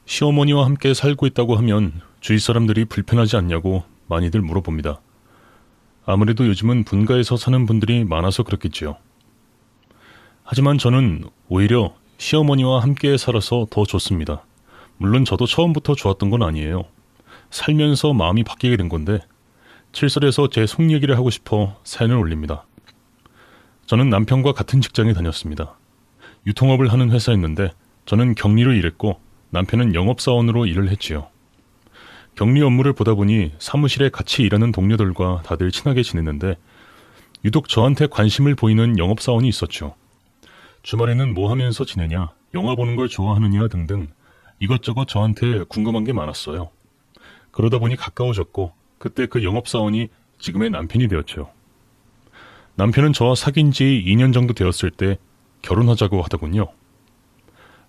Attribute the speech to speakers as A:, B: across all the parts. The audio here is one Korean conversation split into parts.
A: 시어머니와 함께 살고 있다고 하면 주위 사람들이 불편하지 않냐고 많이들 물어봅니다. 아무래도 요즘은 분가에서 사는 분들이 많아서 그렇겠지요. 하지만 저는 오히려 시어머니와 함께 살아서 더 좋습니다. 물론 저도 처음부터 좋았던 건 아니에요. 살면서 마음이 바뀌게 된 건데 칠설에서 제 속 얘기를 하고 싶어 사연을 올립니다. 저는 남편과 같은 직장에 다녔습니다. 유통업을 하는 회사였는데 저는 격리로 일했고 남편은 영업사원으로 일을 했지요. 격리 업무를 보다 보니 사무실에 같이 일하는 동료들과 다들 친하게 지냈는데 유독 저한테 관심을 보이는 영업사원이 있었죠. 주말에는 뭐 하면서 지내냐, 영화 보는 걸 좋아하느냐 등등 이것저것 저한테 궁금한 게 많았어요. 그러다 보니 가까워졌고 그때 그 영업사원이 지금의 남편이 되었죠. 남편은 저와 사귄 지 2년 정도 되었을 때 결혼하자고 하더군요.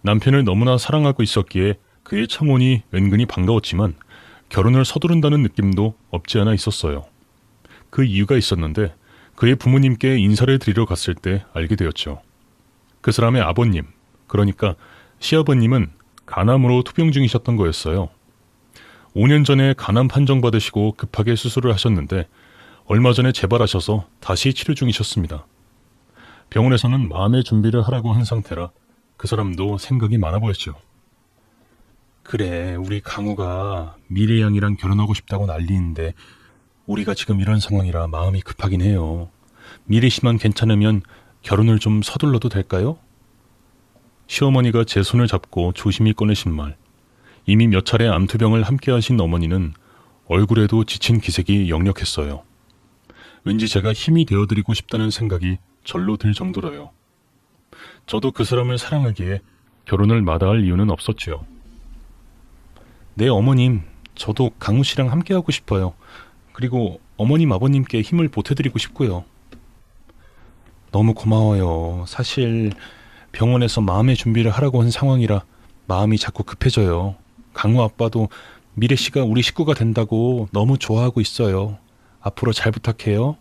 A: 남편을 너무나 사랑하고 있었기에 그의 청혼이 은근히 반가웠지만 결혼을 서두른다는 느낌도 없지 않아 있었어요. 그 이유가 있었는데 그의 부모님께 인사를 드리러 갔을 때 알게 되었죠. 그 사람의 아버님, 그러니까 시아버님은 간암으로 투병 중이셨던 거였어요. 5년 전에 간암 판정받으시고 급하게 수술을 하셨는데 얼마 전에 재발하셔서 다시 치료 중이셨습니다. 병원에서는 마음의 준비를 하라고 한 상태라 그 사람도 생각이 많아 보였죠. 그래, 우리 강우가 미래양이랑 결혼하고 싶다고 난리인데 우리가 지금 이런 상황이라 마음이 급하긴 해요. 미래 씨만 괜찮으면 결혼을 좀 서둘러도 될까요? 시어머니가 제 손을 잡고 조심히 꺼내신 말. 이미 몇 차례 암투병을 함께 하신 어머니는 얼굴에도 지친 기색이 역력했어요. 왠지 제가 힘이 되어드리고 싶다는 생각이 절로 들 정도로요. 저도 그 사람을 사랑하기에 결혼을 마다할 이유는 없었지요. 네, 어머님, 저도 강우 씨랑 함께 하고 싶어요. 그리고 어머님, 아버님께 힘을 보태드리고 싶고요. 너무 고마워요. 사실 병원에서 마음의 준비를 하라고 한 상황이라 마음이 자꾸 급해져요. 강우 아빠도 미래 씨가 우리 식구가 된다고 너무 좋아하고 있어요. 앞으로 잘 부탁해요.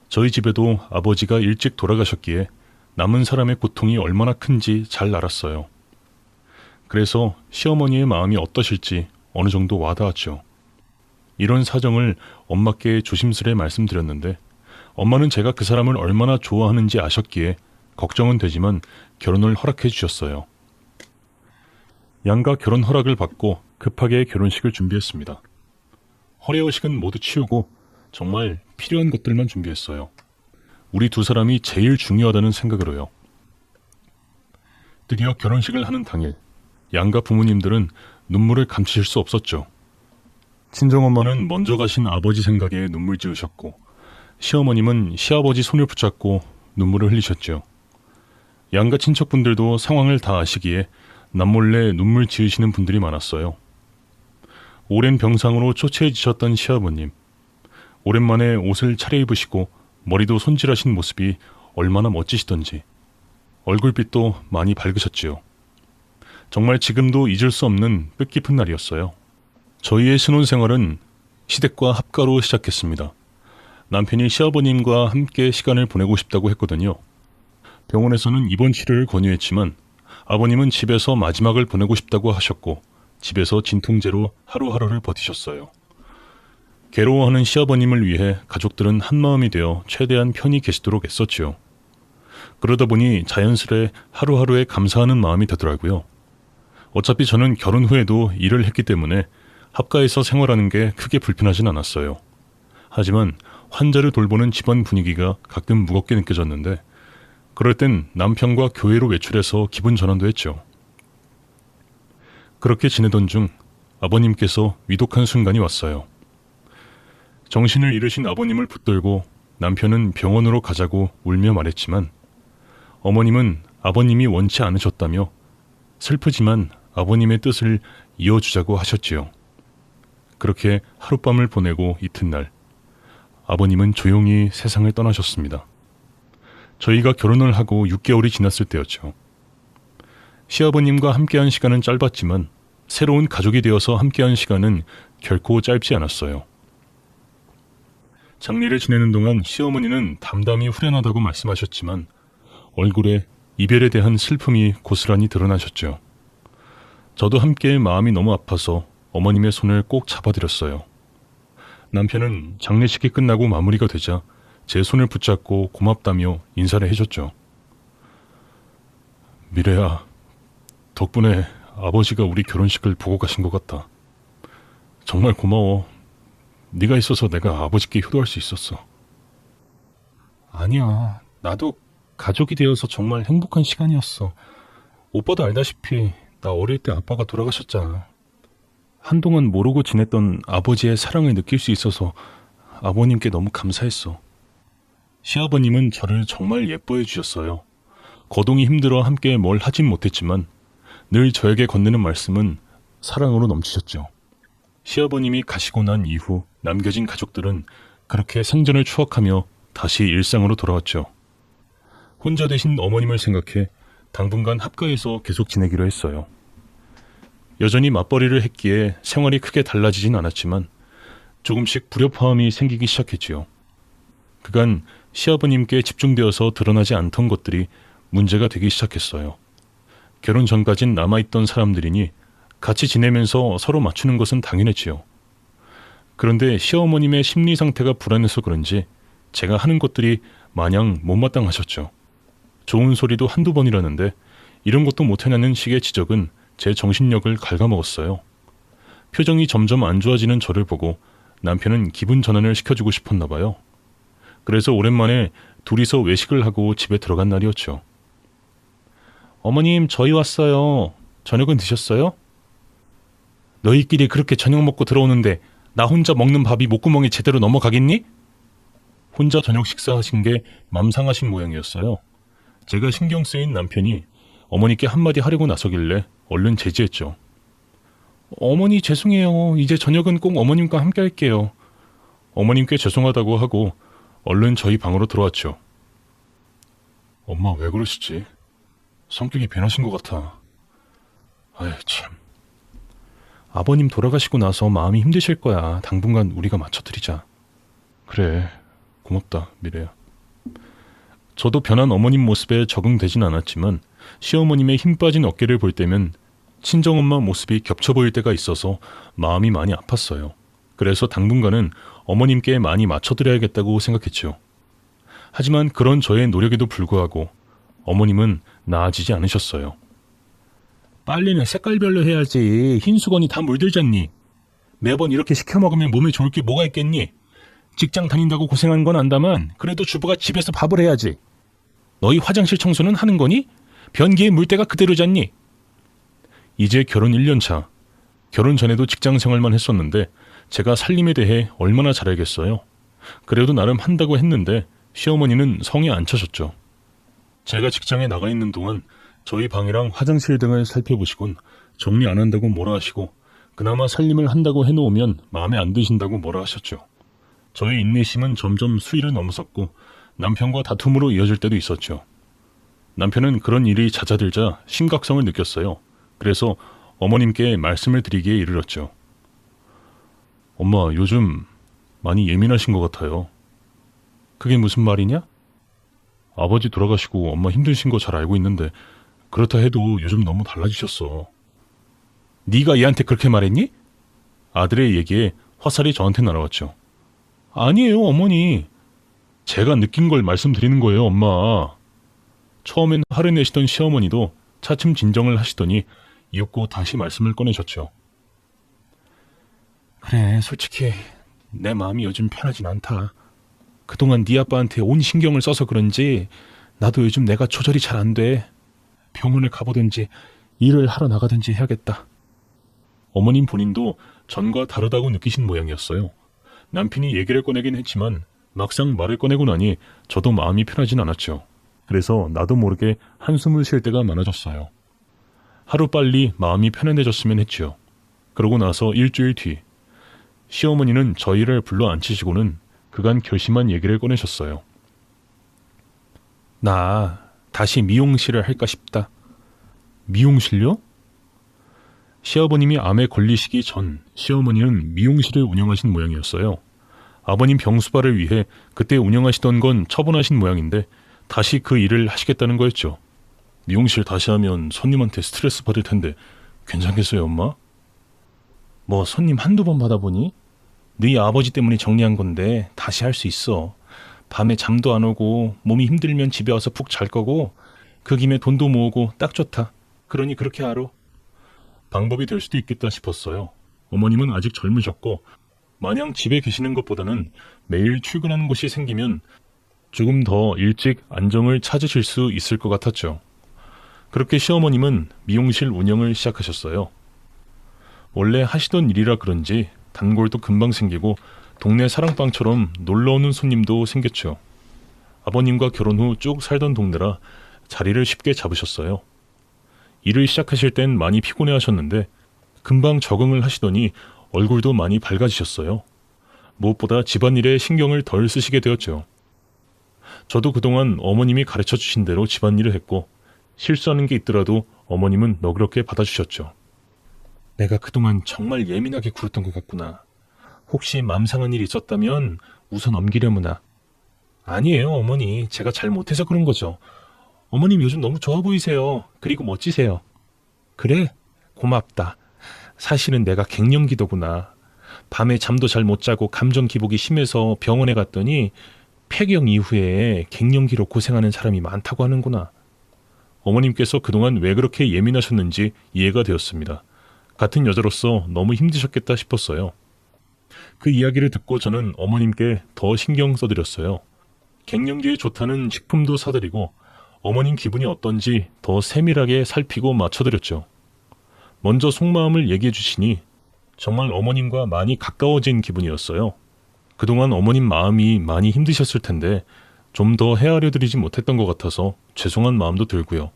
A: 저희 집에도 아버지가 일찍 돌아가셨기에 남은 사람의 고통이 얼마나 큰지 잘 알았어요. 그래서 시어머니의 마음이 어떠실지 어느 정도 와닿았죠. 이런 사정을 엄마께 조심스레 말씀드렸는데 엄마는 제가 그 사람을 얼마나 좋아하는지 아셨기에 걱정은 되지만 결혼을 허락해 주셨어요. 양가 결혼 허락을 받고 급하게 결혼식을 준비했습니다. 허례허식은 모두 치우고 정말 필요한 것들만 준비했어요. 우리 두 사람이 제일 중요하다는 생각으로요. 드디어 결혼식을 하는 당일, 양가 부모님들은 눈물을 감추실 수 없었죠. 친정엄마는 먼저 가신 아버지 생각에 눈물 지으셨고 시어머님은 시아버지 손을 붙잡고 눈물을 흘리셨죠. 양가 친척분들도 상황을 다 아시기에 남몰래 눈물 지으시는 분들이 많았어요. 오랜 병상으로 초췌해지셨던 시아버님, 오랜만에 옷을 차려입으시고 머리도 손질하신 모습이 얼마나 멋지시던지 얼굴빛도 많이 밝으셨지요. 정말 지금도 잊을 수 없는 뜻깊은 날이었어요. 저희의 신혼생활은 시댁과 합가로 시작했습니다. 남편이 시아버님과 함께 시간을 보내고 싶다고 했거든요. 병원에서는 입원 치료를 권유했지만 아버님은 집에서 마지막을 보내고 싶다고 하셨고 집에서 진통제로 하루하루를 버티셨어요. 괴로워하는 시아버님을 위해 가족들은 한마음이 되어 최대한 편히 계시도록 애썼지요. 그러다 보니 자연스레 하루하루에 감사하는 마음이 들더라고요. 어차피 저는 결혼 후에도 일을 했기 때문에 합가에서 생활하는 게 크게 불편하진 않았어요. 하지만 환자를 돌보는 집안 분위기가 가끔 무겁게 느껴졌는데 그럴 땐 남편과 교회로 외출해서 기분 전환도 했죠. 그렇게 지내던 중 아버님께서 위독한 순간이 왔어요. 정신을 잃으신 아버님을 붙들고 남편은 병원으로 가자고 울며 말했지만 어머님은 아버님이 원치 않으셨다며 슬프지만 아버님의 뜻을 이어주자고 하셨지요. 그렇게 하룻밤을 보내고 이튿날 아버님은 조용히 세상을 떠나셨습니다. 저희가 결혼을 하고 6개월이 지났을 때였죠. 시아버님과 함께한 시간은 짧았지만 새로운 가족이 되어서 함께한 시간은 결코 짧지 않았어요. 장례를 지내는 동안 시어머니는 담담히 후련하다고 말씀하셨지만 얼굴에 이별에 대한 슬픔이 고스란히 드러나셨죠. 저도 함께 마음이 너무 아파서 어머님의 손을 꼭 잡아드렸어요. 남편은 장례식이 끝나고 마무리가 되자 제 손을 붙잡고 고맙다며 인사를 해줬죠. 미래야, 덕분에 아버지가 우리 결혼식을 보고 가신 것 같다. 정말 고마워. 네가 있어서 내가 아버지께 효도할 수 있었어. 아니야, 나도 가족이 되어서 정말 행복한 시간이었어. 오빠도 알다시피 나 어릴 때 아빠가 돌아가셨잖아. 한동안 모르고 지냈던 아버지의 사랑을 느낄 수 있어서 아버님께 너무 감사했어. 시아버님은 저를 정말 예뻐해 주셨어요. 거동이 힘들어 함께 뭘 하진 못했지만 늘 저에게 건네는 말씀은 사랑으로 넘치셨죠. 시아버님이 가시고 난 이후 남겨진 가족들은 그렇게 생전을 추억하며 다시 일상으로 돌아왔죠. 혼자 되신 어머님을 생각해 당분간 합가해서 계속 지내기로 했어요. 여전히 맞벌이를 했기에 생활이 크게 달라지진 않았지만 조금씩 불협화음이 생기기 시작했지요. 그간 시아버님께 집중되어서 드러나지 않던 것들이 문제가 되기 시작했어요. 결혼 전까진 남아있던 사람들이니 같이 지내면서 서로 맞추는 것은 당연했지요. 그런데 시어머님의 심리 상태가 불안해서 그런지 제가 하는 것들이 마냥 못마땅하셨죠. 좋은 소리도 한두 번이라는데 이런 것도 못해내는 식의 지적은 제 정신력을 갉아먹었어요. 표정이 점점 안 좋아지는 저를 보고 남편은 기분 전환을 시켜주고 싶었나 봐요. 그래서 오랜만에 둘이서 외식을 하고 집에 들어간 날이었죠. 어머님, 저희 왔어요. 저녁은 드셨어요? 너희끼리 그렇게 저녁 먹고 들어오는데 나 혼자 먹는 밥이 목구멍에 제대로 넘어가겠니? 혼자 저녁 식사하신 게 맘 상하신 모양이었어요. 제가 신경 쓰인 남편이 어머니께 한마디 하려고 나서길래 얼른 제지했죠. 어머니 죄송해요. 이제 저녁은 꼭 어머님과 함께 할게요. 어머님께 죄송하다고 하고 얼른 저희 방으로 들어왔죠. 엄마 왜 그러시지? 성격이 변하신 것 같아. 아이 참. 아버님 돌아가시고 나서 마음이 힘드실 거야. 당분간 우리가 맞춰드리자. 그래, 고맙다 미래야. 저도 변한 어머님 모습에 적응되진 않았지만 시어머님의 힘 빠진 어깨를 볼 때면 친정엄마 모습이 겹쳐 보일 때가 있어서 마음이 많이 아팠어요. 그래서 당분간은 어머님께 많이 맞춰드려야겠다고 생각했죠. 하지만 그런 저의 노력에도 불구하고 어머님은 나아지지 않으셨어요. 빨래는 색깔별로 해야지. 흰 수건이 다 물들잖니. 매번 이렇게 시켜 먹으면 몸에 좋을 게 뭐가 있겠니? 직장 다닌다고 고생한 건 안다만 그래도 주부가 집에서 밥을 해야지. 너희 화장실 청소는 하는 거니? 변기에 물때가 그대로잖니. 이제 결혼 1년 차. 결혼 전에도 직장 생활만 했었는데 제가 살림에 대해 얼마나 잘 알겠어요. 그래도 나름 한다고 했는데 시어머니는 성에 안 차셨죠. 제가 직장에 나가 있는 동안 저희 방이랑 화장실 등을 살펴보시곤 정리 안 한다고 뭐라 하시고 그나마 살림을 한다고 해놓으면 마음에 안 드신다고 뭐라 하셨죠. 저의 인내심은 점점 수위를 넘어섰고 남편과 다툼으로 이어질 때도 있었죠. 남편은 그런 일이 잦아들자 심각성을 느꼈어요. 그래서 어머님께 말씀을 드리기에 이르렀죠. 엄마, 요즘 많이 예민하신 것 같아요. 그게 무슨 말이냐? 아버지 돌아가시고 엄마 힘드신 거 잘 알고 있는데 그렇다 해도 요즘 너무 달라지셨어. 네가 얘한테 그렇게 말했니? 아들의 얘기에 화살이 저한테 날아왔죠. 아니에요, 어머니. 제가 느낀 걸 말씀드리는 거예요, 엄마. 처음엔 화를 내시던 시어머니도 차츰 진정을 하시더니 이윽고 다시 말씀을 꺼내셨죠. 그래, 솔직히 내 마음이 요즘 편하진 않다. 그동안 네 아빠한테 온 신경을 써서 그런지 나도 요즘 내가 조절이 잘 안 돼. 병원을 가보든지 일을 하러 나가든지 해야겠다. 어머님 본인도 전과 다르다고 느끼신 모양이었어요. 남편이 얘기를 꺼내긴 했지만 막상 말을 꺼내고 나니 저도 마음이 편하진 않았죠. 그래서 나도 모르게 한숨을 쉴 때가 많아졌어요. 하루빨리 마음이 편안해졌으면 했지요. 그러고 나서 일주일 뒤 시어머니는 저희를 불러 앉히시고는 그간 결심한 얘기를 꺼내셨어요. 나 다시 미용실을 할까 싶다. 미용실요? 시아버님이 암에 걸리시기 전 시어머니는 미용실을 운영하신 모양이었어요. 아버님 병수발을 위해 그때 운영하시던 건 처분하신 모양인데 다시 그 일을 하시겠다는 거였죠. 미용실 다시 하면 손님한테 스트레스 받을 텐데 괜찮겠어요, 엄마? 뭐 손님 한두 번 받아보니? 네 아버지 때문에 정리한 건데 다시 할 수 있어. 밤에 잠도 안 오고 몸이 힘들면 집에 와서 푹 잘 거고 그 김에 돈도 모으고 딱 좋다. 그러니 그렇게 하루. 방법이 될 수도 있겠다 싶었어요. 어머님은 아직 젊으셨고 마냥 집에 계시는 것보다는 매일 출근하는 곳이 생기면 조금 더 일찍 안정을 찾으실 수 있을 것 같았죠. 그렇게 시어머님은 미용실 운영을 시작하셨어요. 원래 하시던 일이라 그런지 단골도 금방 생기고 동네 사랑방처럼 놀러오는 손님도 생겼죠. 아버님과 결혼 후 쭉 살던 동네라 자리를 쉽게 잡으셨어요. 일을 시작하실 땐 많이 피곤해 하셨는데 금방 적응을 하시더니 얼굴도 많이 밝아지셨어요. 무엇보다 집안일에 신경을 덜 쓰시게 되었죠. 저도 그동안 어머님이 가르쳐 주신 대로 집안일을 했고 실수하는 게 있더라도 어머님은 너그럽게 받아주셨죠. 내가 그동안 정말 예민하게 굴었던 것 같구나. 혹시 맘 상한 일이 있었다면 웃어 넘기려무나. 아니에요, 어머니. 제가 잘 못해서 그런 거죠. 어머님 요즘 너무 좋아 보이세요. 그리고 멋지세요. 그래? 고맙다. 사실은 내가 갱년기더구나. 밤에 잠도 잘 못 자고 감정 기복이 심해서 병원에 갔더니 폐경 이후에 갱년기로 고생하는 사람이 많다고 하는구나. 어머님께서 그동안 왜 그렇게 예민하셨는지 이해가 되었습니다. 같은 여자로서 너무 힘드셨겠다 싶었어요. 그 이야기를 듣고 저는 어머님께 더 신경 써드렸어요. 갱년기에 좋다는 식품도 사드리고 어머님 기분이 어떤지 더 세밀하게 살피고 맞춰드렸죠. 먼저 속마음을 얘기해 주시니 정말 어머님과 많이 가까워진 기분이었어요. 그동안 어머님 마음이 많이 힘드셨을 텐데 좀 더 헤아려 드리지 못했던 것 같아서 죄송한 마음도 들고요.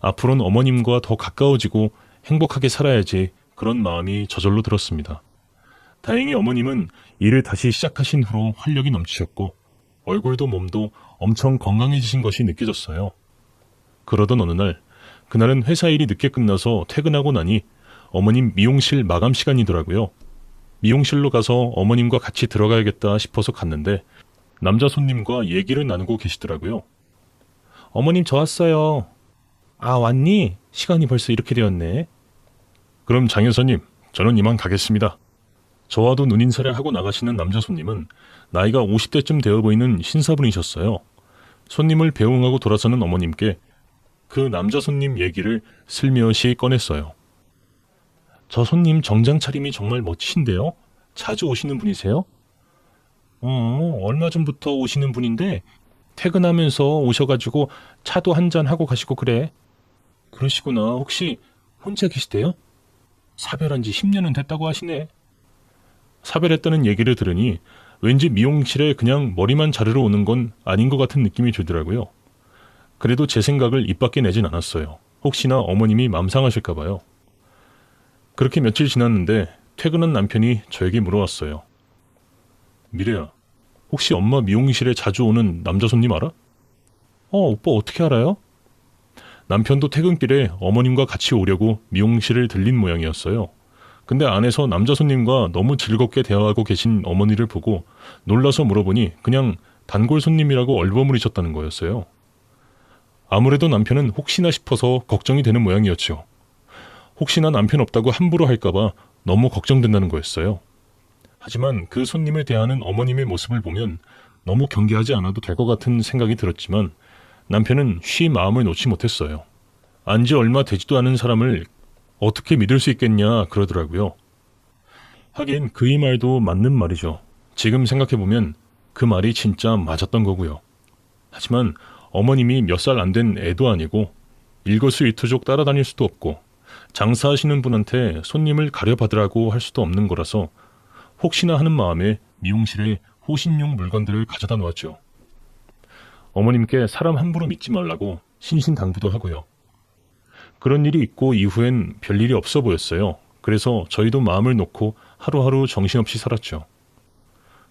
A: 앞으로는 어머님과 더 가까워지고 행복하게 살아야지 그런 마음이 저절로 들었습니다. 다행히 어머님은 일을 다시 시작하신 후로 활력이 넘치셨고 얼굴도 몸도 엄청 건강해지신 것이 느껴졌어요. 그러던 어느 날, 그날은 회사 일이 늦게 끝나서 퇴근하고 나니 어머님 미용실 마감 시간이더라고요. 미용실로 가서 어머님과 같이 들어가야겠다 싶어서 갔는데 남자 손님과 얘기를 나누고 계시더라고요. 어머님 저 왔어요. 아 왔니? 시간이 벌써 이렇게 되었네. 그럼 장 여사님, 저는 이만 가겠습니다. 저와도 눈인사를 하고 나가시는 남자 손님은 나이가 50대쯤 되어 보이는 신사분이셨어요. 손님을 배웅하고 돌아서는 어머님께 그 남자 손님 얘기를 슬며시 꺼냈어요. 저 손님 정장 차림이 정말 멋지신데요? 자주 오시는 분이세요? 얼마 전부터 오시는 분인데 퇴근하면서 오셔가지고 차도 한잔 하고 가시고 그래. 그러시구나. 혹시 혼자 계시대요? 사별한 지 10년은 됐다고 하시네. 사별했다는 얘기를 들으니 왠지 미용실에 그냥 머리만 자르러 오는 건 아닌 것 같은 느낌이 들더라고요. 그래도 제 생각을 입 밖에 내진 않았어요. 혹시나 어머님이 맘 상하실까 봐요. 그렇게 며칠 지났는데 퇴근한 남편이 저에게 물어왔어요. 미래야, 혹시 엄마 미용실에 자주 오는 남자 손님 알아? 오빠 어떻게 알아요? 남편도 퇴근길에 어머님과 같이 오려고 미용실을 들린 모양이었어요. 근데 안에서 남자 손님과 너무 즐겁게 대화하고 계신 어머니를 보고 놀라서 물어보니 그냥 단골 손님이라고 얼버무리셨다는 거였어요. 아무래도 남편은 혹시나 싶어서 걱정이 되는 모양이었죠. 혹시나 남편 없다고 함부로 할까봐 너무 걱정된다는 거였어요. 하지만 그 손님을 대하는 어머님의 모습을 보면 너무 경계하지 않아도 될 것 같은 생각이 들었지만 남편은 쉬 마음을 놓지 못했어요. 안지 얼마 되지도 않은 사람을 어떻게 믿을 수 있겠냐 그러더라고요. 하긴 그의 말도 맞는 말이죠. 지금 생각해보면 그 말이 진짜 맞았던 거고요. 하지만 어머님이 몇 살 안 된 애도 아니고 일거수일투족 따라다닐 수도 없고 장사하시는 분한테 손님을 가려받으라고 할 수도 없는 거라서 혹시나 하는 마음에 미용실에 호신용 물건들을 가져다 놓았죠. 어머님께 사람 함부로 믿지 말라고 신신당부도 하고요. 그런 일이 있고 이후엔 별일이 없어 보였어요. 그래서 저희도 마음을 놓고 하루하루 정신없이 살았죠.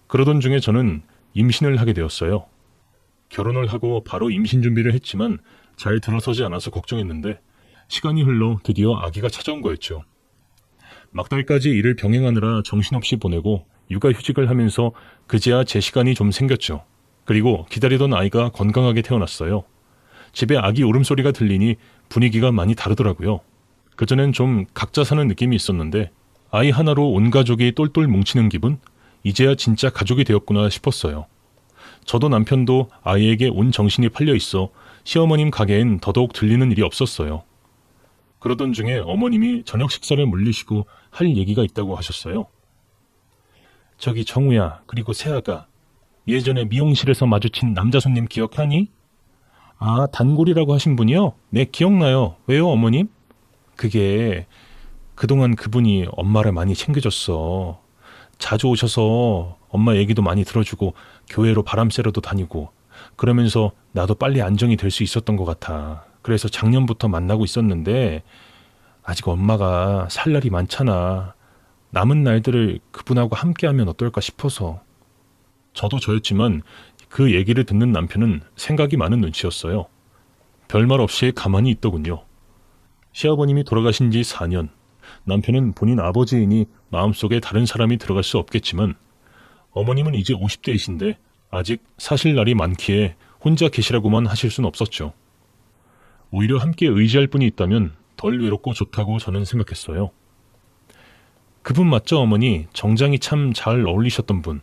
A: 그러던 중에 저는 임신을 하게 되었어요. 결혼을 하고 바로 임신 준비를 했지만 잘 들어서지 않아서 걱정했는데 시간이 흘러 드디어 아기가 찾아온 거였죠. 막달까지 일을 병행하느라 정신없이 보내고 육아휴직을 하면서 그제야 제 시간이 좀 생겼죠. 그리고 기다리던 아이가 건강하게 태어났어요. 집에 아기 울음소리가 들리니 분위기가 많이 다르더라고요. 그전엔 좀 각자 사는 느낌이 있었는데 아이 하나로 온 가족이 똘똘 뭉치는 기분? 이제야 진짜 가족이 되었구나 싶었어요. 저도 남편도 아이에게 온 정신이 팔려 있어 시어머님 가게엔 더더욱 들리는 일이 없었어요. 그러던 중에 어머님이 저녁 식사를 물리시고 할 얘기가 있다고 하셨어요. 저기 정우야, 그리고 세아가 예전에 미용실에서 마주친 남자 손님 기억하니? 아, 단골이라고 하신 분이요? 네, 기억나요. 왜요, 어머님? 그게 그동안 그분이 엄마를 많이 챙겨줬어. 자주 오셔서 엄마 얘기도 많이 들어주고 교회로 바람 쐬러도 다니고 그러면서 나도 빨리 안정이 될 수 있었던 것 같아. 그래서 작년부터 만나고 있었는데 아직 엄마가 살 날이 많잖아. 남은 날들을 그분하고 함께하면 어떨까 싶어서. 저도 저였지만 그 얘기를 듣는 남편은 생각이 많은 눈치였어요. 별말 없이 가만히 있더군요. 시아버님이 돌아가신 지 4년. 남편은 본인 아버지이니 마음속에 다른 사람이 들어갈 수 없겠지만 어머님은 이제 50대이신데 아직 사실 날이 많기에 혼자 계시라고만 하실 순 없었죠. 오히려 함께 의지할 분이 있다면 덜 외롭고 좋다고 저는 생각했어요. 그분 맞죠, 어머니? 정장이 참 잘 어울리셨던 분.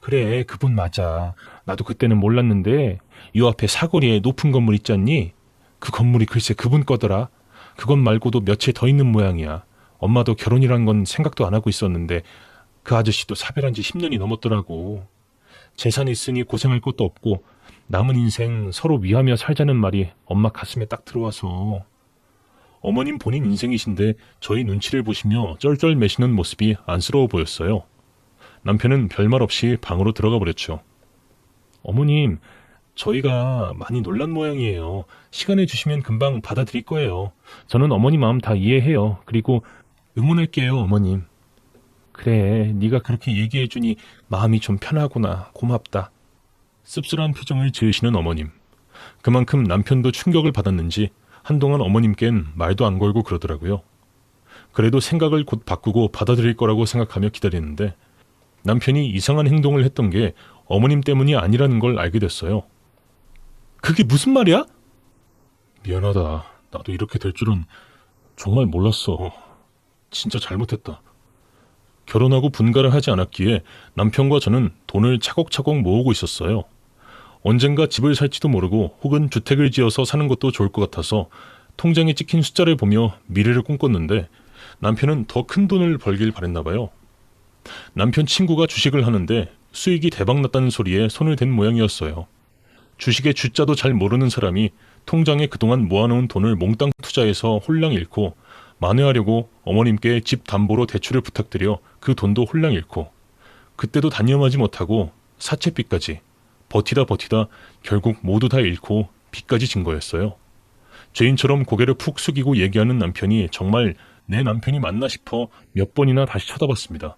A: 그래, 그분 맞아. 나도 그때는 몰랐는데 요 앞에 사거리에 높은 건물 있지 않니? 그 건물이 글쎄 그분 거더라. 그건 말고도 며칠 더 있는 모양이야. 엄마도 결혼이란 건 생각도 안 하고 있었는데 그 아저씨도 사별한 지 10년이 넘었더라고. 재산이 있으니 고생할 것도 없고 남은 인생 서로 위하며 살자는 말이 엄마 가슴에 딱 들어와서. 어머님 본인 인생이신데 저희 눈치를 보시며 쩔쩔매시는 모습이 안쓰러워 보였어요. 남편은 별말 없이 방으로 들어가 버렸죠. 어머님, 저희가 많이 놀란 모양이에요. 시간을 주시면 금방 받아들일 거예요. 저는 어머니 마음 다 이해해요. 그리고 응원할게요, 어머님. 그래, 네가 그렇게 얘기해주니 마음이 좀 편하구나. 고맙다. 씁쓸한 표정을 지으시는 어머님. 그만큼 남편도 충격을 받았는지 한동안 어머님께는 말도 안 걸고 그러더라고요. 그래도 생각을 곧 바꾸고 받아들일 거라고 생각하며 기다리는데 남편이 이상한 행동을 했던 게 어머님 때문이 아니라는 걸 알게 됐어요. 그게 무슨 말이야? 미안하다. 나도 이렇게 될 줄은 정말 몰랐어. 진짜 잘못했다. 결혼하고 분가를 하지 않았기에 남편과 저는 돈을 차곡차곡 모으고 있었어요. 언젠가 집을 살지도 모르고 혹은 주택을 지어서 사는 것도 좋을 것 같아서 통장에 찍힌 숫자를 보며 미래를 꿈꿨는데 남편은 더 큰 돈을 벌길 바랬나 봐요. 남편 친구가 주식을 하는데 수익이 대박났다는 소리에 손을 댄 모양이었어요. 주식의 주자도 잘 모르는 사람이 통장에 그동안 모아놓은 돈을 몽땅 투자해서 홀랑 잃고 만회하려고 어머님께 집 담보로 대출을 부탁드려 그 돈도 홀랑 잃고 그때도 단념하지 못하고 사채빚까지 버티다 결국 모두 다 잃고 빚까지 진 거였어요. 죄인처럼 고개를 푹 숙이고 얘기하는 남편이 정말 내 남편이 맞나 싶어 몇 번이나 다시 쳐다봤습니다.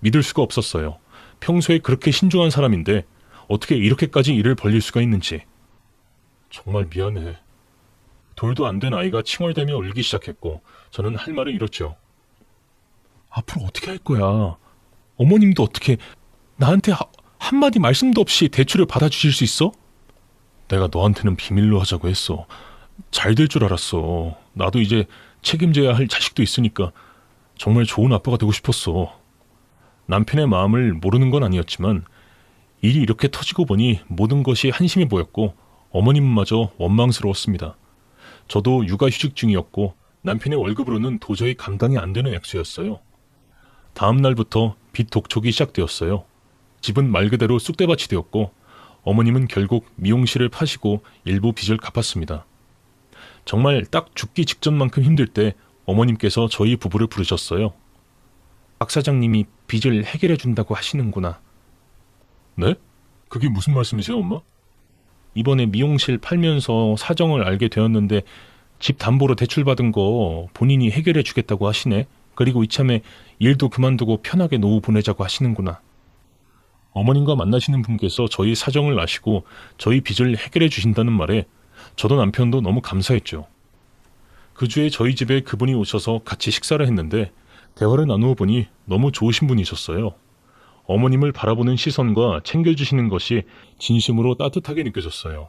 A: 믿을 수가 없었어요. 평소에 그렇게 신중한 사람인데 어떻게 이렇게까지 일을 벌릴 수가 있는지. 정말 미안해. 돌도 안 된 아이가 칭얼대며 울기 시작했고 저는 할 말을 잃었죠. 앞으로 어떻게 할 거야? 어머님도 어떻게 나한테 한마디 말씀도 없이 대출을 받아주실 수 있어? 내가 너한테는 비밀로 하자고 했어. 잘 될 줄 알았어. 나도 이제 책임져야 할 자식도 있으니까 정말 좋은 아빠가 되고 싶었어. 남편의 마음을 모르는 건 아니었지만 일이 이렇게 터지고 보니 모든 것이 한심해 보였고 어머님마저 원망스러웠습니다. 저도 육아휴직 중이었고 남편의 월급으로는 도저히 감당이 안 되는 액수였어요. 다음 날부터 빚 독촉이 시작되었어요. 집은 말 그대로 쑥대밭이 되었고 어머님은 결국 미용실을 파시고 일부 빚을 갚았습니다. 정말 딱 죽기 직전만큼 힘들 때 어머님께서 저희 부부를 부르셨어요. 박 사장님이 빚을 해결해 준다고 하시는구나. 네? 그게 무슨 말씀이세요, 엄마? 이번에 미용실 팔면서 사정을 알게 되었는데 집 담보로 대출받은 거 본인이 해결해 주겠다고 하시네. 그리고 이참에 일도 그만두고 편하게 노후 보내자고 하시는구나. 어머님과 만나시는 분께서 저희 사정을 아시고 저희 빚을 해결해 주신다는 말에 저도 남편도 너무 감사했죠. 그 주에 저희 집에 그분이 오셔서 같이 식사를 했는데 대화를 나누어 보니 너무 좋으신 분이셨어요. 어머님을 바라보는 시선과 챙겨주시는 것이 진심으로 따뜻하게 느껴졌어요.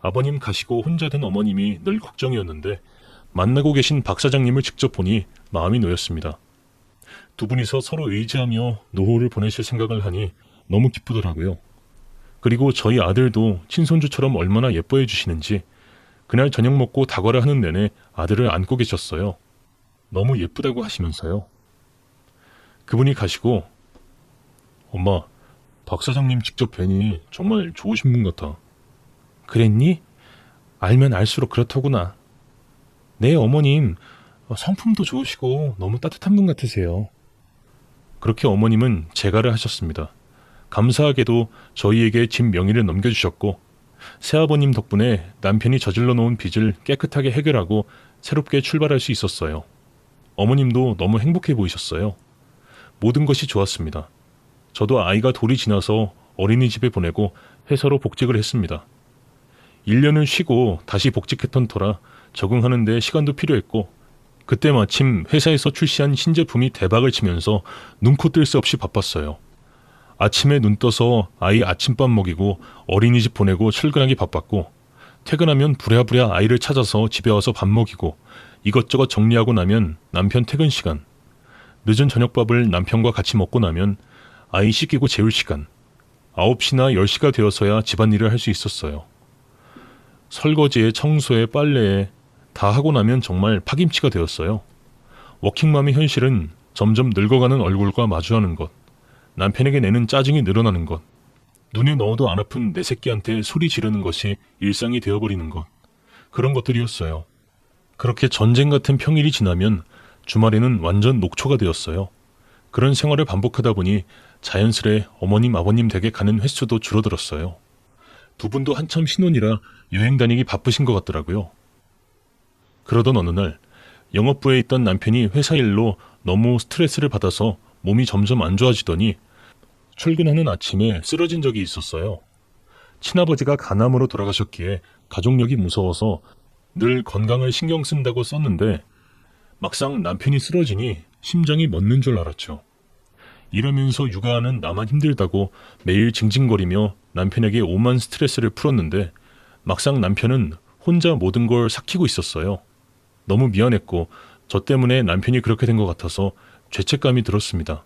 A: 아버님 가시고 혼자 된 어머님이 늘 걱정이었는데 만나고 계신 박 사장님을 직접 보니 마음이 놓였습니다. 두 분이서 서로 의지하며 노후를 보내실 생각을 하니 너무 기쁘더라고요. 그리고 저희 아들도 친손주처럼 얼마나 예뻐해 주시는지 그날 저녁 먹고 다과를 하는 내내 아들을 안고 계셨어요. 너무 예쁘다고 하시면서요. 그분이 가시고 엄마, 박 사장님 직접 뵈니 정말 좋으신 분 같아. 그랬니? 알면 알수록 그렇더구나. 네, 어머님 성품도 좋으시고 너무 따뜻한 분 같으세요. 그렇게 어머님은 재가를 하셨습니다. 감사하게도 저희에게 집 명의를 넘겨주셨고 새아버님 덕분에 남편이 저질러 놓은 빚을 깨끗하게 해결하고 새롭게 출발할 수 있었어요. 어머님도 너무 행복해 보이셨어요. 모든 것이 좋았습니다. 저도 아이가 돌이 지나서 어린이집에 보내고 회사로 복직을 했습니다. 1년을 쉬고 다시 복직했던 터라 적응하는 데 시간도 필요했고 그때 마침 회사에서 출시한 신제품이 대박을 치면서 눈코 뜰 새 없이 바빴어요. 아침에 눈 떠서 아이 아침밥 먹이고 어린이집 보내고 출근하기 바빴고 퇴근하면 부랴부랴 아이를 찾아서 집에 와서 밥 먹이고 이것저것 정리하고 나면 남편 퇴근 시간, 늦은 저녁밥을 남편과 같이 먹고 나면 아이 씻기고 재울 시간, 9시나 10시가 되어서야 집안일을 할 수 있었어요. 설거지에 청소에 빨래에 다 하고 나면 정말 파김치가 되었어요. 워킹맘의 현실은 점점 늙어가는 얼굴과 마주하는 것, 남편에게 내는 짜증이 늘어나는 것, 눈에 넣어도 안 아픈 내 새끼한테 소리 지르는 것이 일상이 되어버리는 것, 그런 것들이었어요. 그렇게 전쟁 같은 평일이 지나면 주말에는 완전 녹초가 되었어요. 그런 생활을 반복하다 보니 자연스레 어머님 아버님 댁에 가는 횟수도 줄어들었어요. 두 분도 한참 신혼이라 여행 다니기 바쁘신 것 같더라고요. 그러던 어느 날 영업부에 있던 남편이 회사 일로 너무 스트레스를 받아서 몸이 점점 안 좋아지더니 출근하는 아침에 쓰러진 적이 있었어요. 친아버지가 간암으로 돌아가셨기에 가족력이 무서워서 늘 건강을 신경 쓴다고 썼는데 막상 남편이 쓰러지니 심장이 멎는 줄 알았죠. 이러면서 육아하는 나만 힘들다고 매일 징징거리며 남편에게 오만 스트레스를 풀었는데 막상 남편은 혼자 모든 걸 삭히고 있었어요. 너무 미안했고 저 때문에 남편이 그렇게 된 것 같아서 죄책감이 들었습니다.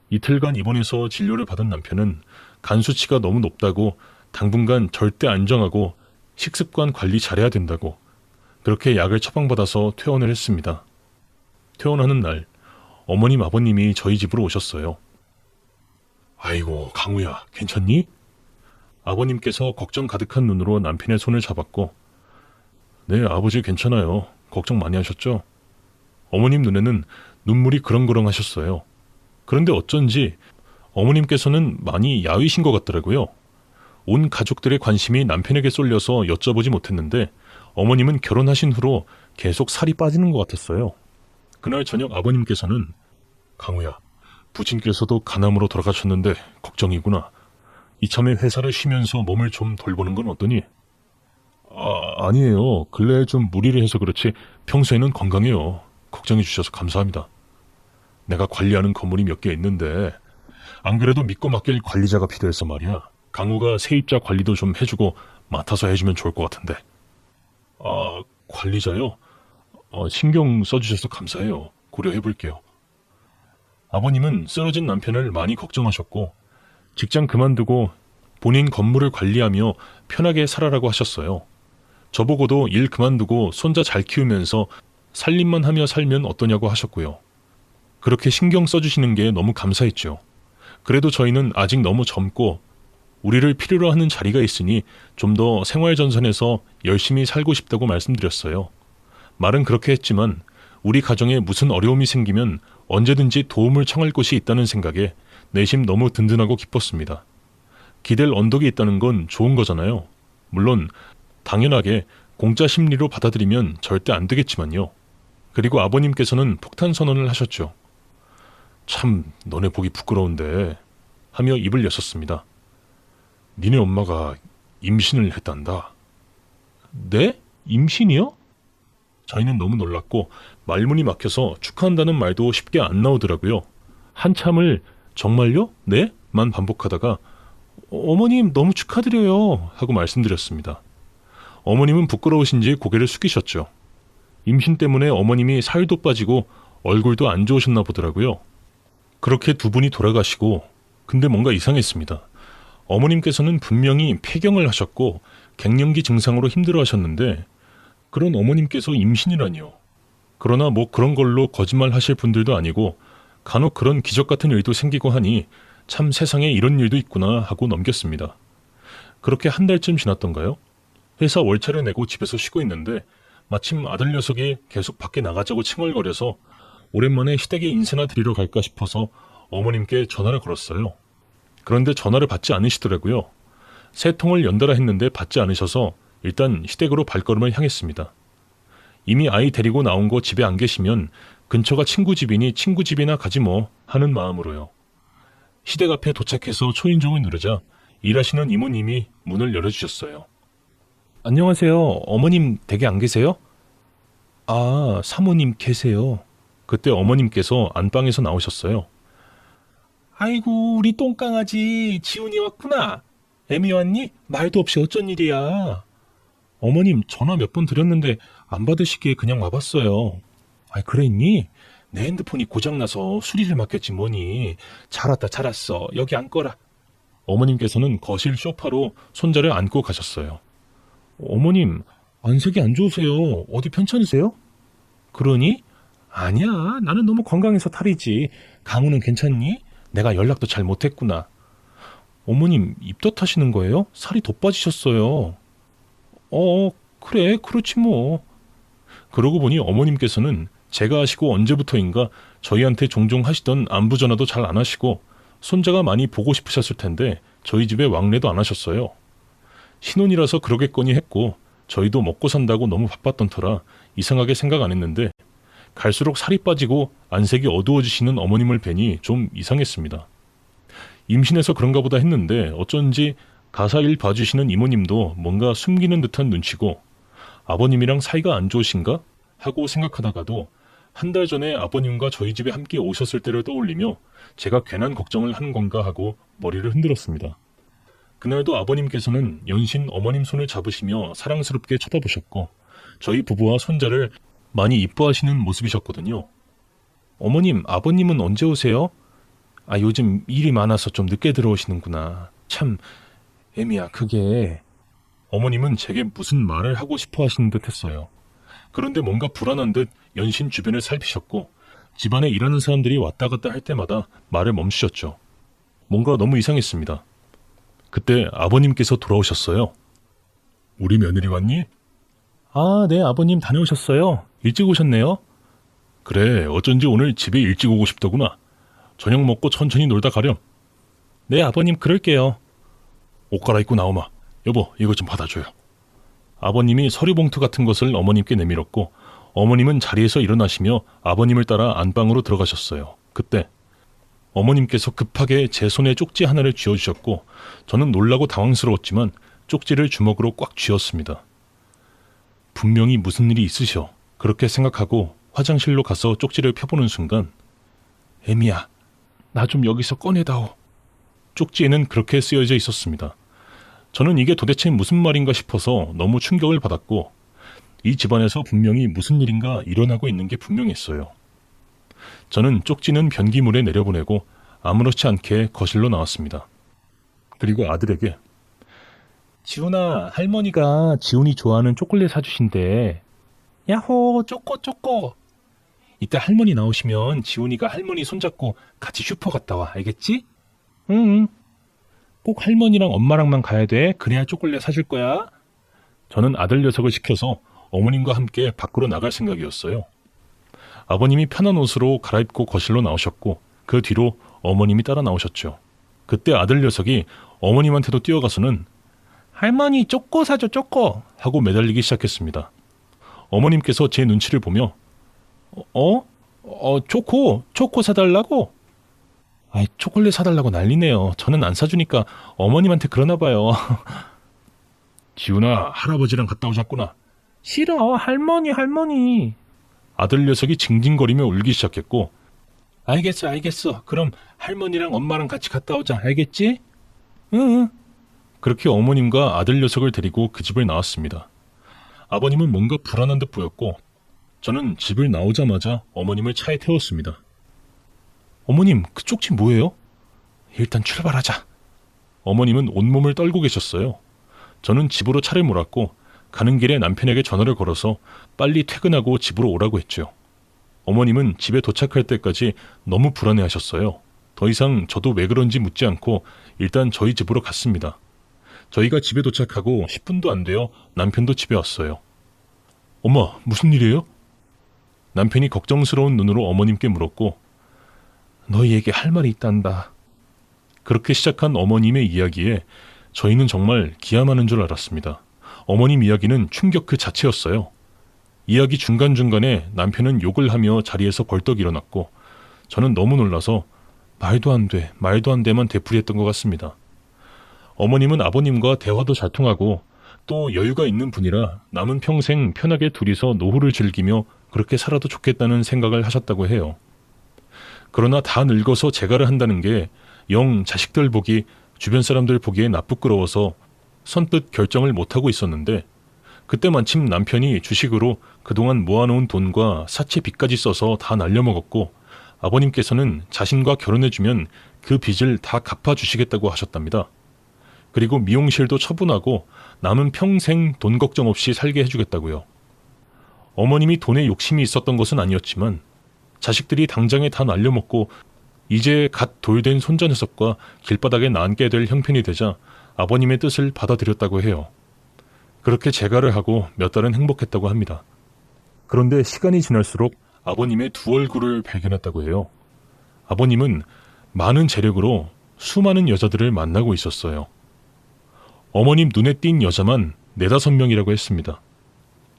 A: 이틀간 입원해서 진료를 받은 남편은 간 수치가 너무 높다고 당분간 절대 안 정하고 식습관 관리 잘해야 된다고 그렇게 약을 처방받아서 퇴원을 했습니다. 퇴원하는 날 어머님 아버님이 저희 집으로 오셨어요. 아이고 강우야 괜찮니? 아버님께서 걱정 가득한 눈으로 남편의 손을 잡았고 네 아버지 괜찮아요. 걱정 많이 하셨죠? 어머님 눈에는 눈물이 그렁그렁 하셨어요. 그런데 어쩐지 어머님께서는 많이 야위신 것 같더라고요. 온 가족들의 관심이 남편에게 쏠려서 여쭤보지 못했는데 어머님은 결혼하신 후로 계속 살이 빠지는 것 같았어요. 그날 저녁 아버님께서는 강우야, 부친께서도 간암으로 돌아가셨는데 걱정이구나. 이참에 회사를 쉬면서 몸을 좀 돌보는 건 어떠니? 아니에요. 근래에 좀 무리를 해서 그렇지 평소에는 건강해요. 걱정해 주셔서 감사합니다. 내가 관리하는 건물이 몇 개 있는데 안 그래도 믿고 맡길 관리자가 필요해서 말이야. 강우가 세입자 관리도 좀 해주고 맡아서 해주면 좋을 것 같은데. 관리자요? 신경 써주셔서 감사해요. 고려해볼게요. 아버님은 쓰러진 남편을 많이 걱정하셨고 직장 그만두고 본인 건물을 관리하며 편하게 살아라고 하셨어요. 저보고도 일 그만두고 손자 잘 키우면서 살림만 하며 살면 어떠냐고 하셨고요. 그렇게 신경 써주시는 게 너무 감사했죠. 그래도 저희는 아직 너무 젊고 우리를 필요로 하는 자리가 있으니 좀 더 생활전선에서 열심히 살고 싶다고 말씀드렸어요. 말은 그렇게 했지만 우리 가정에 무슨 어려움이 생기면 언제든지 도움을 청할 곳이 있다는 생각에 내심 너무 든든하고 기뻤습니다. 기댈 언덕이 있다는 건 좋은 거잖아요. 물론 당연하게 공짜 심리로 받아들이면 절대 안 되겠지만요. 그리고 아버님께서는 폭탄 선언을 하셨죠. 참 너네 보기 부끄러운데 하며 입을 여셨습니다. 니네 엄마가 임신을 했단다. 네? 임신이요? 저희는 너무 놀랐고 말문이 막혀서 축하한다는 말도 쉽게 안 나오더라고요. 한참을 정말요? 네? 만 반복하다가 어머님 너무 축하드려요 하고 말씀드렸습니다. 어머님은 부끄러우신지 고개를 숙이셨죠. 임신 때문에 어머님이 살도 빠지고 얼굴도 안 좋으셨나 보더라고요. 그렇게 두 분이 돌아가시고 근데 뭔가 이상했습니다. 어머님께서는 분명히 폐경을 하셨고 갱년기 증상으로 힘들어하셨는데 그런 어머님께서 임신이라니요. 그러나 뭐 그런 걸로 거짓말 하실 분들도 아니고 간혹 그런 기적 같은 일도 생기고 하니 참 세상에 이런 일도 있구나 하고 넘겼습니다. 그렇게 한 달쯤 지났던가요? 회사 월차를 내고 집에서 쉬고 있는데 마침 아들 녀석이 계속 밖에 나가자고 칭얼거려서 오랜만에 시댁에 인사나 드리러 갈까 싶어서 어머님께 전화를 걸었어요. 그런데 전화를 받지 않으시더라고요. 세 통을 연달아 했는데 받지 않으셔서 일단 시댁으로 발걸음을 향했습니다. 이미 아이 데리고 나온 거 집에 안 계시면 근처가 친구 집이니 친구 집이나 가지 뭐 하는 마음으로요. 시댁 앞에 도착해서 초인종을 누르자 일하시는 이모님이 문을 열어주셨어요. 안녕하세요. 어머님 댁에 안 계세요? 아, 사모님 계세요. 그때 어머님께서 안방에서 나오셨어요. 아이고, 우리 똥강아지 지훈이 왔구나. 애미 왔니? 말도 없이 어쩐 일이야. 어머님 전화 몇 번 드렸는데 안 받으시기에 그냥 와봤어요. 아이, 그랬니? 내 핸드폰이 고장나서 수리를 맡겼지 뭐니. 잘 왔다 잘 왔어. 여기 앉거라. 어머님께서는 거실 소파로 손자를 안고 가셨어요. 어머님, 안색이 안 좋으세요. 어디 편찮으세요? 그러니? 아니야, 나는 너무 건강해서 탈이지. 강우는 괜찮니? 내가 연락도 잘 못했구나. 어머님, 입덧하시는 거예요? 살이 더 빠지셨어요. 그래, 그렇지 뭐. 그러고 보니 어머님께서는 제가 아시고 언제부터인가 저희한테 종종 하시던 안부 전화도 잘 안 하시고 손자가 많이 보고 싶으셨을 텐데 저희 집에 왕래도 안 하셨어요. 신혼이라서 그러겠거니 했고 저희도 먹고 산다고 너무 바빴던 터라 이상하게 생각 안 했는데 갈수록 살이 빠지고 안색이 어두워지시는 어머님을 뵈니 좀 이상했습니다. 임신해서 그런가 보다 했는데 어쩐지 가사 일 봐주시는 이모님도 뭔가 숨기는 듯한 눈치고 아버님이랑 사이가 안 좋으신가? 하고 생각하다가도 한 달 전에 아버님과 저희 집에 함께 오셨을 때를 떠올리며 제가 괜한 걱정을 하는 건가 하고 머리를 흔들었습니다. 그날도 아버님께서는 연신 어머님 손을 잡으시며 사랑스럽게 쳐다보셨고 저희 부부와 손자를 많이 이뻐하시는 모습이셨거든요. 어머님, 아버님은 언제 오세요? 아, 요즘 일이 많아서 좀 늦게 들어오시는구나. 참, 애미야, 그게... 어머님은 제게 무슨 말을 하고 싶어 하시는 듯 했어요. 그런데 뭔가 불안한 듯 연신 주변을 살피셨고 집안에 일하는 사람들이 왔다 갔다 할 때마다 말을 멈추셨죠. 뭔가 너무 이상했습니다. 그때 아버님께서 돌아오셨어요. 우리 며느리 왔니? 아, 네, 아버님 다녀오셨어요. 일찍 오셨네요. 그래, 어쩐지 오늘 집에 일찍 오고 싶더구나. 저녁 먹고 천천히 놀다 가렴. 네, 아버님 그럴게요. 옷 갈아입고 나오마. 여보, 이거 좀 받아줘요. 아버님이 서류봉투 같은 것을 어머님께 내밀었고 어머님은 자리에서 일어나시며 아버님을 따라 안방으로 들어가셨어요. 그때 어머님께서 급하게 제 손에 쪽지 하나를 쥐어주셨고 저는 놀라고 당황스러웠지만 쪽지를 주먹으로 꽉 쥐었습니다. 분명히 무슨 일이 있으셔. 그렇게 생각하고 화장실로 가서 쪽지를 펴보는 순간 애미야, 나 좀 여기서 꺼내다오. 쪽지에는 그렇게 쓰여져 있었습니다. 저는 이게 도대체 무슨 말인가 싶어서 너무 충격을 받았고 이 집안에서 분명히 무슨 일인가 일어나고 있는 게 분명했어요. 저는 쪽지는 변기물에 내려보내고 아무렇지 않게 거실로 나왔습니다. 그리고 아들에게 지훈아, 할머니가 지훈이 좋아하는 초콜릿 사주신대. 야호, 쪼꼬. 이따 할머니 나오시면 지훈이가 할머니 손잡고 같이 슈퍼 갔다 와. 알겠지? 응. 꼭 할머니랑 엄마랑만 가야 돼. 그래야 초콜릿 사줄 거야. 저는 아들 녀석을 시켜서 어머님과 함께 밖으로 나갈 생각이었어요. 아버님이 편한 옷으로 갈아입고 거실로 나오셨고 그 뒤로 어머님이 따라 나오셨죠. 그때 아들 녀석이 어머님한테도 뛰어가서는 할머니 쪼꼬 사줘 쪼꼬 하고 매달리기 시작했습니다. 어머님께서 제 눈치를 보며 초코 사달라고? 아이, 초콜릿 사달라고 난리네요. 저는 안 사주니까 어머님한테 그러나 봐요. 지훈아, 할아버지랑 갔다 오셨구나. 싫어, 할머니. 아들 녀석이 징징거리며 울기 시작했고 알겠어. 그럼 할머니랑 엄마랑 같이 갔다 오자. 알겠지? 응. 그렇게 어머님과 아들 녀석을 데리고 그 집을 나왔습니다. 아버님은 뭔가 불안한 듯 보였고 저는 집을 나오자마자 어머님을 차에 태웠습니다. 어머님, 그쪽 집 뭐예요? 일단 출발하자. 어머님은 온몸을 떨고 계셨어요. 저는 집으로 차를 몰았고 가는 길에 남편에게 전화를 걸어서 빨리 퇴근하고 집으로 오라고 했죠. 어머님은 집에 도착할 때까지 너무 불안해하셨어요. 더 이상 저도 왜 그런지 묻지 않고 일단 저희 집으로 갔습니다. 저희가 집에 도착하고 10분도 안 되어 남편도 집에 왔어요. 엄마, 무슨 일이에요? 남편이 걱정스러운 눈으로 어머님께 물었고, 너희에게 할 말이 있단다. 그렇게 시작한 어머님의 이야기에 저희는 정말 기함하는 줄 알았습니다. 어머님 이야기는 충격 그 자체였어요. 이야기 중간중간에 남편은 욕을 하며 자리에서 벌떡 일어났고 저는 너무 놀라서 말도 안 돼, 말도 안 돼만 되풀이했던 것 같습니다. 어머님은 아버님과 대화도 잘 통하고 또 여유가 있는 분이라 남은 평생 편하게 둘이서 노후를 즐기며 그렇게 살아도 좋겠다는 생각을 하셨다고 해요. 그러나 다 늙어서 재가를 한다는 게 영 자식들 보기, 주변 사람들 보기에 나쁘끄러워서 선뜻 결정을 못하고 있었는데 그때 마침 남편이 주식으로 그동안 모아놓은 돈과 사채 빚까지 써서 다 날려먹었고 아버님께서는 자신과 결혼해주면 그 빚을 다 갚아주시겠다고 하셨답니다. 그리고 미용실도 처분하고 남은 평생 돈 걱정 없이 살게 해주겠다고요. 어머님이 돈에 욕심이 있었던 것은 아니었지만 자식들이 당장에 다 날려먹고 이제 갓 돌된 손자 녀석과 길바닥에 남게 될 형편이 되자 아버님의 뜻을 받아들였다고 해요. 그렇게 재가를 하고 몇 달은 행복했다고 합니다. 그런데 시간이 지날수록 아버님의 두 얼굴을 발견했다고 해요. 아버님은 많은 재력으로 수많은 여자들을 만나고 있었어요. 어머님 눈에 띈 여자만 4-5명이라고 했습니다.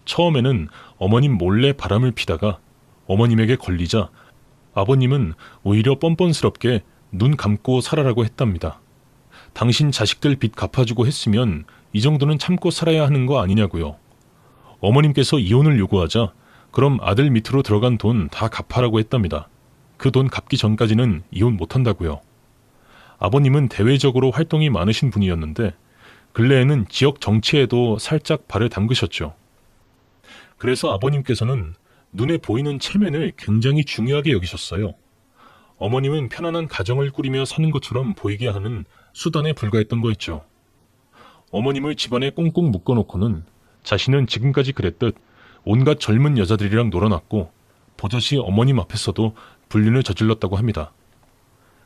A: 처음에는 어머님 몰래 바람을 피다가 어머님에게 걸리자 아버님은 오히려 뻔뻔스럽게 눈 감고 살아라고 했답니다. 당신 자식들 빚 갚아주고 했으면 이 정도는 참고 살아야 하는 거 아니냐고요. 어머님께서 이혼을 요구하자 그럼 아들 밑으로 들어간 돈 다 갚아라고 했답니다. 그 돈 갚기 전까지는 이혼 못한다고요. 아버님은 대외적으로 활동이 많으신 분이었는데 근래에는 지역 정치에도 살짝 발을 담그셨죠. 그래서 아버님께서는 눈에 보이는 체면을 굉장히 중요하게 여기셨어요. 어머님은 편안한 가정을 꾸리며 사는 것처럼 보이게 하는 수단에 불과했던 거였죠. 어머님을 집안에 꽁꽁 묶어놓고는 자신은 지금까지 그랬듯 온갖 젊은 여자들이랑 놀아놨고 버젓이 어머님 앞에서도 불륜을 저질렀다고 합니다.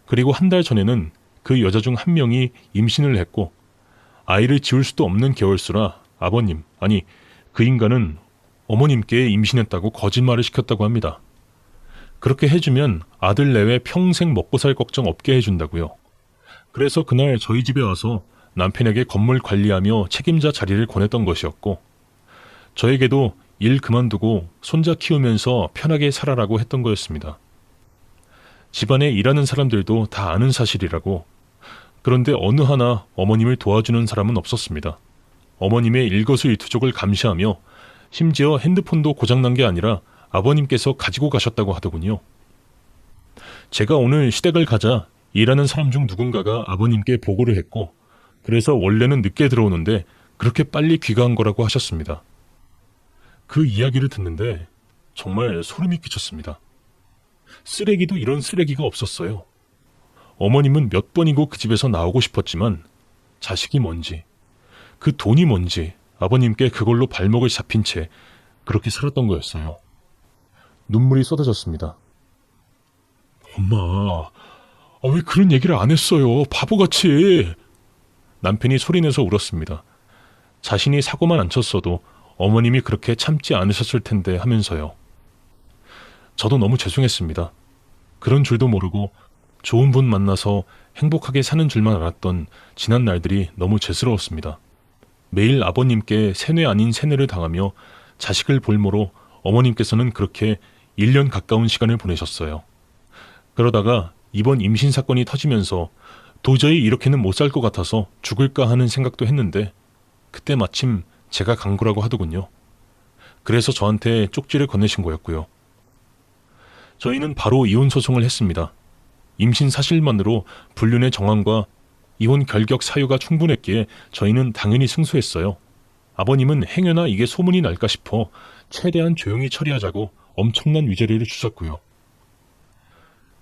A: 그리고 한 달 전에는 그 여자 중 한 명이 임신을 했고 아이를 지울 수도 없는 개월수라 아버님, 아니 그 인간은 어머님께 임신했다고 거짓말을 시켰다고 합니다. 그렇게 해주면 아들 내외 평생 먹고 살 걱정 없게 해준다고요. 그래서 그날 저희 집에 와서 남편에게 건물 관리하며 책임자 자리를 권했던 것이었고 저에게도 일 그만두고 손자 키우면서 편하게 살아라고 했던 거였습니다. 집안에 일하는 사람들도 다 아는 사실이라고. 그런데 어느 하나 어머님을 도와주는 사람은 없었습니다. 어머님의 일거수일투족을 감시하며 심지어 핸드폰도 고장난 게 아니라 아버님께서 가지고 가셨다고 하더군요. 제가 오늘 시댁을 가자 일하는 사람 중 누군가가 아버님께 보고를 했고 그래서 원래는 늦게 들어오는데 그렇게 빨리 귀가한 거라고 하셨습니다. 그 이야기를 듣는데 정말 소름이 끼쳤습니다. 쓰레기도 이런 쓰레기가 없었어요. 어머님은 몇 번이고 그 집에서 나오고 싶었지만 자식이 뭔지 그 돈이 뭔지 아버님께 그걸로 발목을 잡힌 채 그렇게 살았던 거였어요. 눈물이 쏟아졌습니다. 엄마, 왜 그런 얘기를 안 했어요? 바보같이. 남편이 소리내서 울었습니다. 자신이 사고만 안 쳤어도 어머님이 그렇게 참지 않으셨을 텐데 하면서요. 저도 너무 죄송했습니다. 그런 줄도 모르고 좋은 분 만나서 행복하게 사는 줄만 알았던 지난 날들이 너무 죄스러웠습니다. 매일 아버님께 세뇌 아닌 세뇌를 당하며 자식을 볼모로 어머님께서는 그렇게 1년 가까운 시간을 보내셨어요. 그러다가 이번 임신 사건이 터지면서 도저히 이렇게는 못 살 것 같아서 죽을까 하는 생각도 했는데 그때 마침 제가 간 거라고 하더군요. 그래서 저한테 쪽지를 건네신 거였고요. 저희는 바로 이혼 소송을 했습니다. 임신 사실만으로 불륜의 정황과 이혼 결격 사유가 충분했기에 저희는 당연히 승소했어요. 아버님은 행여나 이게 소문이 날까 싶어 최대한 조용히 처리하자고 엄청난 위자료를 주셨고요.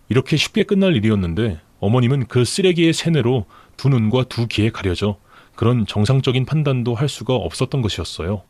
A: 이렇게 쉽게 끝날 일이었는데 어머님은 그 쓰레기의 세뇌로 두 눈과 두 귀에 가려져 그런 정상적인 판단도 할 수가 없었던 것이었어요.